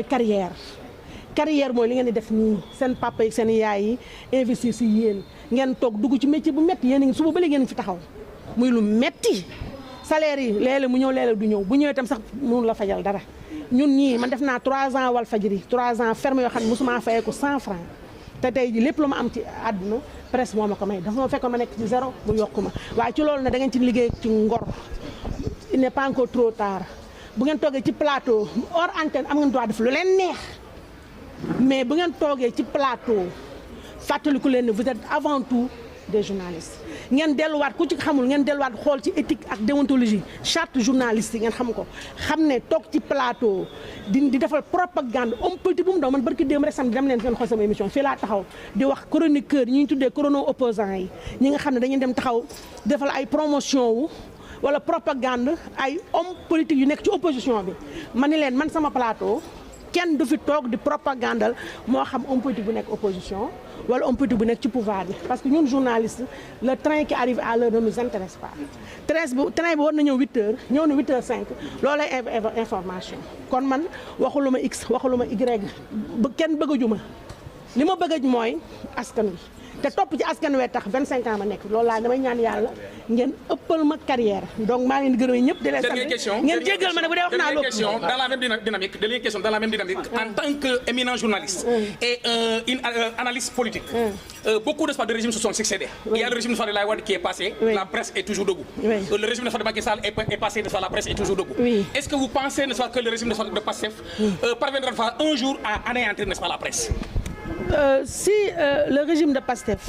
carrière carrière mooy li ngeen di def nii seen papa yi seen yaay yi investir si yéen ngeen toog dugg ci métier bu métti yéen a ngi suba ba léegi ngeen fi taxaw muy lu métti salaire yi léeg-léeg mu ñëw léeg-léeg du ñëw bu ñëwee itam sax mënu la fajal dara ñun ñii man def naa 3 ans Walfadjri 3 ans ferme yoo xam ne mosuma fayeeku 100 francs te tey ji lépp lu ma am ci àdduna presse moo ma ko may dafa ma fekkoon ma nekk ci zéro mu yokku ma waaye ci loolu ne da ngeen ci liggéey ci ngor il n'est pas encore trop tard bu ngeen toogee ci plateau hors antenne am ngeen droit def lu leen neex mais bu ngeen toogee ci plateau fàttaliku leen ne vous êtes avant tout des journalistes ngeen delluwaat ku ci xamul ngeen delluwaat xool ci éthique ak déontologie charte journaliste yi ngeen xam ko xam ne toog ci plateau di defal propagande homme politique bu mu daw man barki démb rek samedi dem leen ngeen xool sama émission fii laa taxaw di wax chroniqueur yi ñuy tuddee chrono opposants yi ñi nga xam ne dañuy dem taxaw defal ay promotion wu wala propagande ay homme politique yu nekk ci opposition bi ma ni leen man sama plateau kenn du fi toog di propagandal moo xam homme politique bu nekk opposition wala homme politique bu nekk ci pouvoir bi parce que ñun journaliste le train qui arrive à l'heure ne nous intéresse pas train bi war na ñëw 8h ñëw na 8h05 loolu lay information kon man waxuluma x waxuluma y kenn bëggajuma li ma bëggaj mooy askan wi te topp ci askan wee tax 25 ans ma nekk loolu laa damay ñaan yàlla ngeen ëppal ma carrière donc maa ngi leen di gërëm ñëpp di leen sant ngeen jéggal ma ne bu dee wax naa loolu dans la même dynamique dernière question dans la même dynamique en tant qu'éminent journaliste et une analyste politique beaucoup de régimes se sont succédés. Il y a le régime de Abdoulaye Wade qui est passé, la presse est toujours debout. Le régime de Macky Sall est passé, la presse est toujours debout. Est-ce que vous pensez que le régime de Pastef parviendra un jour à anéantir la presse? Si le régime de Pastef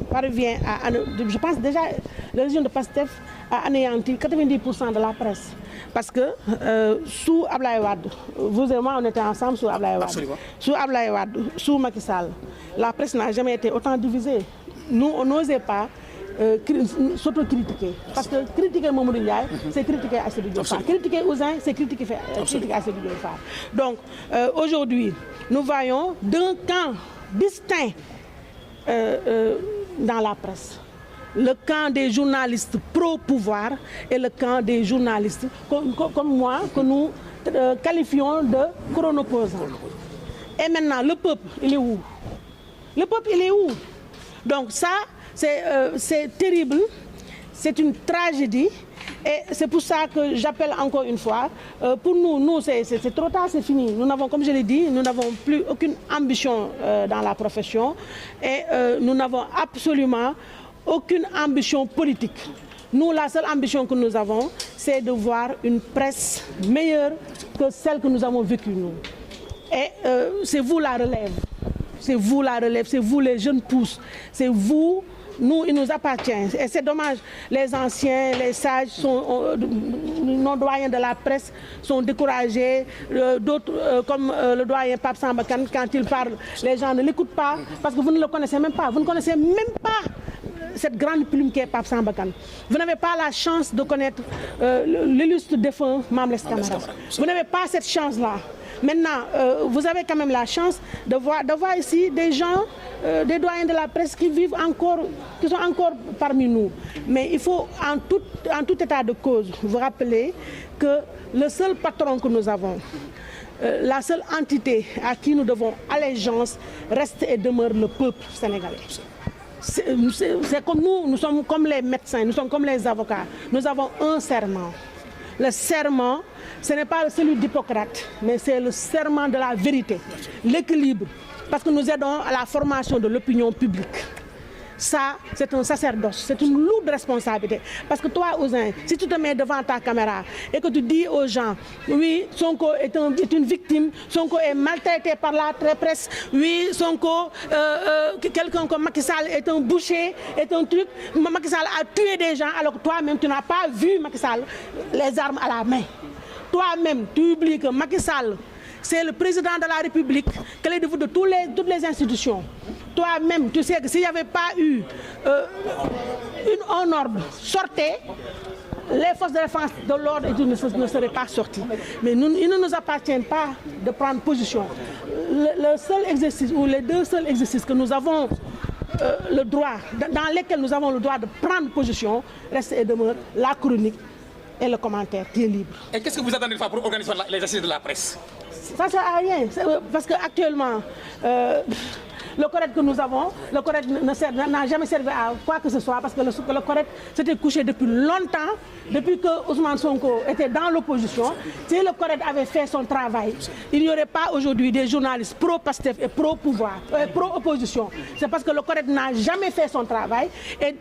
parvient à... Je pense déjà le régime de Pastef a anéanti 90% de la presse. Parce que sous Abdoulaye Wade, vous et moi on était ensemble sous Abdoulaye Wade. Absolument. Sous Abdoulaye Wade, sous Macky Sall, la presse n'a jamais été autant divisée. Nous on n'osait pas s'auto-critiquer. Parce que critiquer Mamadou Ndiaye, c'est critiquer Aïssatou Diop Fall. Critiquer Ouzin, c'est critiquer Aïssatou Diop Fall. Donc aujourd'hui, nous voyons d'un camp distinct dans la presse. Le camp des journalistes pro-pouvoir et le camp des journalistes comme moi, que nous qualifions de chronoposants. Et maintenant, le peuple, il est où? Le peuple, il est où? Donc ça, c'est terrible, c'est une tragédie. Et c'est pour ça que j'appelle encore une fois, pour nous c'est trop tard, c'est fini. Nous n'avons, comme je l'ai dit, nous n'avons plus aucune ambition dans la profession et nous n'avons absolument aucune ambition politique. Nous, la seule ambition que nous avons, c'est de voir une presse meilleure que celle que nous avons vécue, nous. Et c'est vous la relève. C'est vous la relève, c'est vous les jeunes pousses, c'est vous. Nous, il nous appartient. Et c'est dommage, les anciens, les sages, nos doyens de la presse sont découragés. D'autres, comme le doyen Pape Samba Kane, quand il parle, les gens ne l'écoutent pas parce que vous ne le connaissez même pas. Vous ne connaissez même pas cette grande plume qui est Pape Samba Kane. Vous n'avez pas la chance de connaître l'illustre défunt Mame Less Camara. Vous n'avez pas cette chance-là. Maintenant, vous avez quand même la chance de voir ici des gens, des doyens de la presse qui vivent encore, qui sont encore parmi nous. Mais il faut, en tout état de cause, vous rappeler que le seul patron que nous avons, la seule entité à qui nous devons allégeance, reste et demeure le peuple sénégalais. C'est comme nous sommes comme les médecins, nous sommes comme les avocats. Nous avons un serment. Le serment, ce n'est pas celui d'Hippocrate, mais c'est le serment de la vérité, l'équilibre, parce que nous aidons à la formation de l'opinion publique. Ça, c'est un sacerdoce, c'est une lourde responsabilité. Parce que toi, Ouzin, si tu te mets devant ta caméra et que tu dis aux gens, oui, Sonko est une victime, Sonko est maltraité par la presse, oui, Sonko, quelqu'un comme Macky Sall est un boucher, est un truc, Macky Sall a tué des gens, alors que toi-même, tu n'as pas vu Macky Sall les armes à la main. Toi-même, tu oublies que Macky Sall, c'est le président de la République, clé de voûte de toutes les institutions. Toi-même, tu sais que s'il n'y avait pas eu un ordre, sortez, les forces de défense de l'ordre ne seraient pas sorties. Mais il ne nous appartient pas de prendre position. Le seul exercice, ou les deux seuls exercices que nous avons le droit, dans lesquels nous avons le droit de prendre position, reste et demeure la chronique et le commentaire qui est libre. Et qu'est-ce que vous attendez de faire pour organiser les assises de la presse? ça sert à rien parce que actuellement le CORED que nous avons, le CORED n'a jamais servi à quoi que ce soit parce que le CORED s'était couché depuis longtemps, depuis que Ousmane Sonko était dans l'opposition. Si le CORED avait fait son travail, il n'y aurait pas aujourd'hui des journalistes pro-Pastef et pro-pouvoir, pro-opposition. C'est parce que le CORED n'a jamais fait son travail et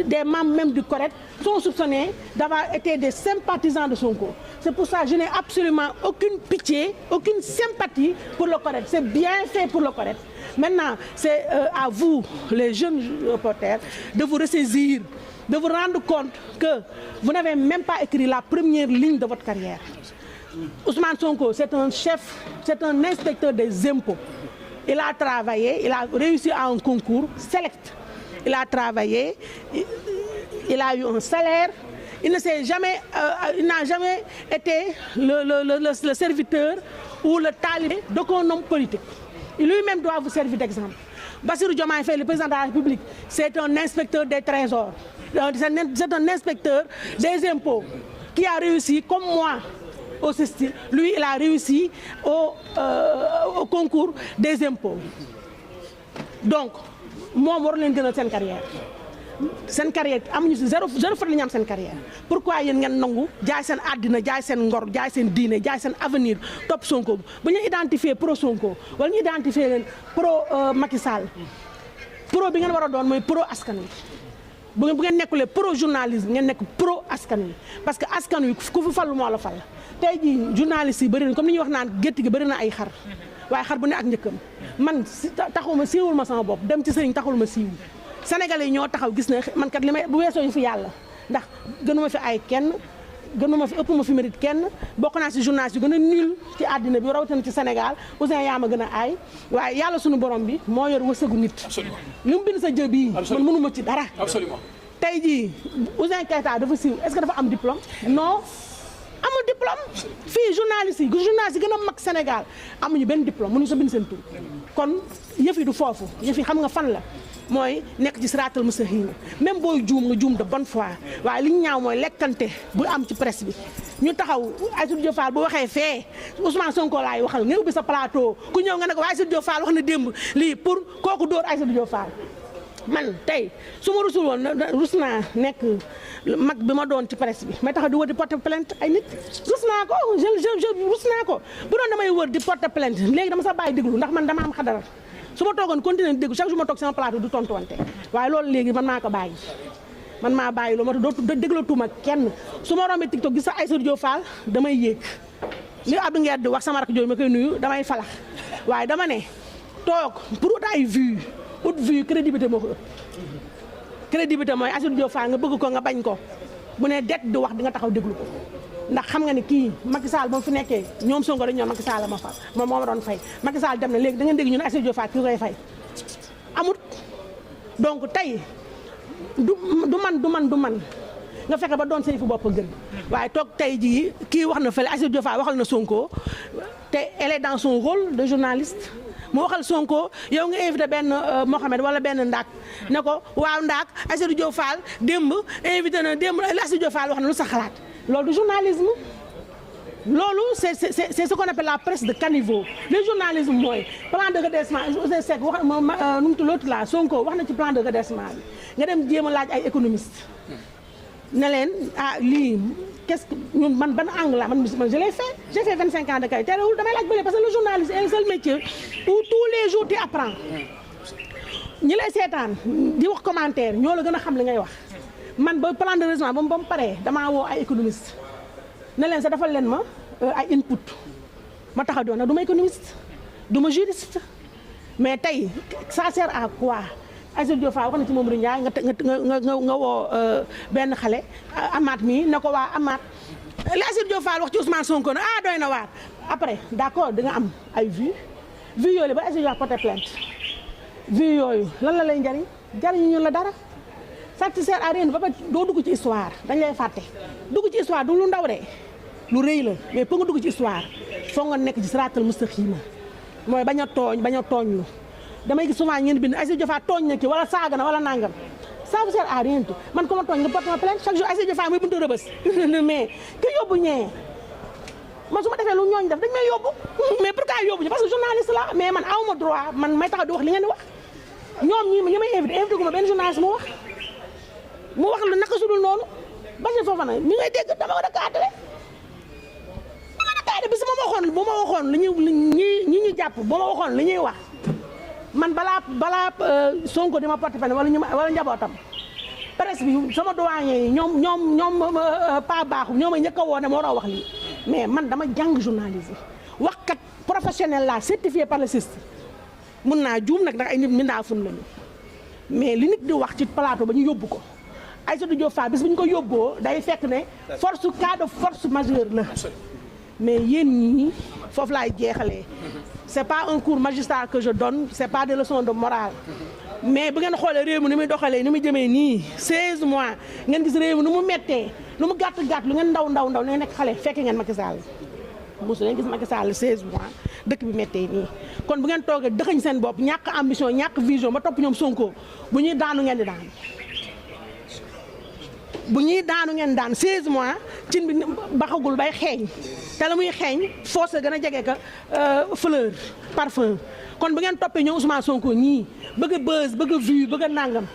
des membres même du CORED sont soupçonnés d'avoir été des sympathisants de Sonko. C'est pour ça que je n'ai absolument aucune pitié, aucune sympathie pour le CORED. C'est bien fait pour le CORED. Maintenant, c'est à vous, les jeunes reporters, de vous ressaisir, de vous rendre compte que vous n'avez même pas écrit la première ligne de votre carrière. Ousmane Sonko, c'est un chef, c'est un inspecteur des impôts. Il a travaillé, il a réussi à un concours select. Il a travaillé, il a eu un salaire. Il n'a jamais été le serviteur ou le talibé d'aucun homme politique. Il lui-même doit vous servir d'exemple. Bassirou Diomaye Faye, le président de la République, c'est un inspecteur des trésors. C'est un inspecteur des impôts qui a réussi, comme moi, au CESTI. Lui, il a réussi au concours des impôts. Donc, moi, je vais vous dire carrière. Seen carrière amuñu si zéro fois la ñu am seen carrière pourquoi yéen ngeen nangu jaay seen àddina jaay seen ngor jaay seen diine jaay seen avenir topp Sonko bu ñu identifier pro Sonko wala ñu identifier leen pro Macky Sall pro bi ngeen war a doon mooy pro askan wi bu ngeen nekkulee pro journalisme ngeen nekk pro askan wi parce que askan wi ku fi fallu moo la fal tey jii journaliste yi bëri na comme ni ñuy wax naan gétt gi bëri na ay xar waaye xar bu ne ak njëkkam man taxuma siiwul ma sama bopp dem ci sëriñ taxul ma siiw Sénégalais yi ñoo taxaw gis ne man kat li may bu weesoo ñu fi yàlla ndax gënuma fi ay kenn gënuma fi ëpp ma fi mérite kenn bokk naa si journaliste yu gën a nul ci àddina bi rawatina ci Sénégal Ouzin yaa ma gën a aay waaye yàlla suñu borom bi moo yor wërsëgu nit. li mu bind sa jë bii man mënuma ci dara. Absolument. tey jii Ouzin Keita dafa siiw est-ce que dafa am diplôme non amul diplôme fii journaliste yi gën a mag Sénégal amuñu benn diplôme mënuñu sa bind seen tur kon yëf yi du foofu yëf yi xam nga fan la. mooy nekk ci siraatal mustaqiim même booy juum nga juum de bonne foi waaye li ñu ñaaw mooy lekkante bu am ci presse bi ñu taxaw Aïssatou Diop Fall bu waxee fee Ousmane Sonko laay waxal nga ubbi sa plateau ku ñëw nga ne ko waaye Aïssatou Diop Fall wax na démb lii pour kooku dóor Aïssatou Diop Fall man tey su ma rusul woon rus naa nekk mag bi ma doon ci presse bi may taxaw di wër di porter plainte ay nit rus naa ko je rus naa ko bu doon damay wër di porter plainte léegi dama sa bàyyi déglu ndax man dama am xadara su ma toogoon continuer di déglu chaque jour ma toog sama plateau du tontuwante waaye loolu léegi man maa ko bàyyi man maa bàyyi loolu ma dootu déglootuma kenn su ma rombee TikTok gis sa Aïssatou Diop Fall damay yéeg li Abdou Nguer di wax sama rakk jooju ma koy nuyu damay falax waaye dama ne toog pour ut ay vues ut vue crédibilité moo ko ëpp crédibilité mooy Aïssatou Diop Fall nga bëgg ko nga bañ ko bu ne det di wax di nga taxaw déglu ko ndax xam nga ni kii Macky Sall ba mu fi nekkee ñoom Sonko dañu ñoom Macky Sall ma fa moom moo ma doon fay Macky Sall dem na léegi da ngeen dégg ñu ne Aïssatou Diop Fall ki koy fay amut donc tey du man nga fexe ba doon say fu bopp gën waaye toog tey jii kii wax na fële Aïssatou Diop Fall waxal na Sonko te elle est dans son rôle de journaliste mu waxal Sonko yow nga invité benn Mohamed wala benn Ndaak ne ko waaw Ndaak Aïssatou Diop Fall démb invité na démb Aïssatou Diop Fall wax na lu sa xalaat loolu du journalisme loolu c'est ce qu'on appelle la presse de caniveau le journalisme mooy plan de redressement Ousseyn Seck wax nu mu tudd l'autre là Sonko wax na ci plan de redressement bi nga dem jéem a laaj ay économistes ne leen lii qu'est-ce que ñun man ban angle la man je l'ai fait j'ai fait 25 ans de carrière terewul damay laaj bële parce que le journalisme est le seul métier où tous les jours tu apprends ñi lay seetaan di wax commentaire ñoo la gën a xam li ngay wax man ba plan de redressement ba mu paree damaa woo ay économistes ne leen sa defal leen ma ay input ma taxaw doon nag du ma économiste du ma juriste mais tey ça sert à quoi Aïssatou Diop Fall wax na ci Mamadou Ndiaye nga woo benn xale Amath mii ne ko waa Amath li Aïssatou Diop Fall wax ci Ousmane Sonko ne doy na waar après d'accord di nga am ay vues yooyu ba Aïssatou Diop Fall porté plainte vues yooyu lan la lay jariñu ñu la dara ça te sert à rien ba doo dugg ci histoire dañ lay fàtte dugg ci histoire du lu ndaw de lu rëy la mais pour nga dugg ci histoire foog nga nekk ci siraatal mustaqiim mooy bañ a tooñ lu damay gis souvent ngeen bind Aïssatou Diop Fall tooñ na ki wala saaga na wala nangam ça vous sert à rien tout man ko ma tooñ nga porte ma plainte chaque jour Aïssatou Diop Fall muy buntu Rebeuss mais ki yóbbu ñee man su ma defee lu ñooñu def dañ may yóbbu mais pourquoi yóbbu ñu parce que journaliste la mais man awma droit man may taxaw di wax li ngeen di wax ñoom ñi may invité gu ma benn journaliste mu wax lu naka sudul noonu Bachir Fofana mi ngay dégg dama war a cadré bi su ma waxoon li ñu jàpp bu ma waxoon li ñuy wax man balaa Sonko di ma porte plainte wala njabootam presse bi sama doyen yi ñoom pas baaxu ñoom a njëkk a woo ne ma war a wax lii mais man dama jàng journalisme waxkat professionnel la certifié par le CIST mun naa juum nag ndax ay nit mindaa fun lañu mais li nit di wax ci plateau ba ñu yóbbu ko Aïssatou Diop Fall bis bu ñu ko yóbboo day fekk ne cas de force majeure la mais yéen ñii foofu laay jeexalee c'est pas un cours magistral que je donne c'est pas des leçons de morale mais bu ngeen xoolee réew mi ni muy doxalee ni muy jëmee nii 16 mois ngeen gis réew mi nu mu mettee lu mu gàtt lu ngeen ndaw lu ngeen nekk xale fekke ngeen Macky Sall mosu ngeen gis Macky Sall 16 mois dëkk bi mettee nii kon bu ngeen toogee dëxañ seen bopp ñàkk ambition ñàkk vision ba topp ñoom Sonko bu ñuy daanu ngeen di daanu bu ñuy daanu ngeen daan 16 mois cin bi baxagul bay xeeñ te la muy xeeñ force gën a jege ka fleur parfum kon bu ngeen toppee ñoom Ousmane Sonko ñii bëgg a buzz bëgg a vue bëgg a nàngam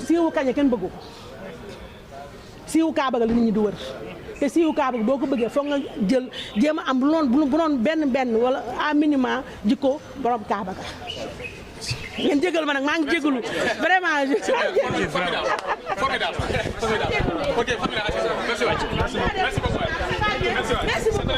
siiwu kañe kenn bëggu ko siiwu kaaba ga la nit ñi di wër te siiwu kaaba ga boo ko bëggee foog nga jël jéem a am bu doon benn wala à minima jikko borom kaaba ga ngeen jégal ma nag maa ngi jégalu vraiment. Formidable. Ok, formidable. Merci beaucoup. Merci beaucoup.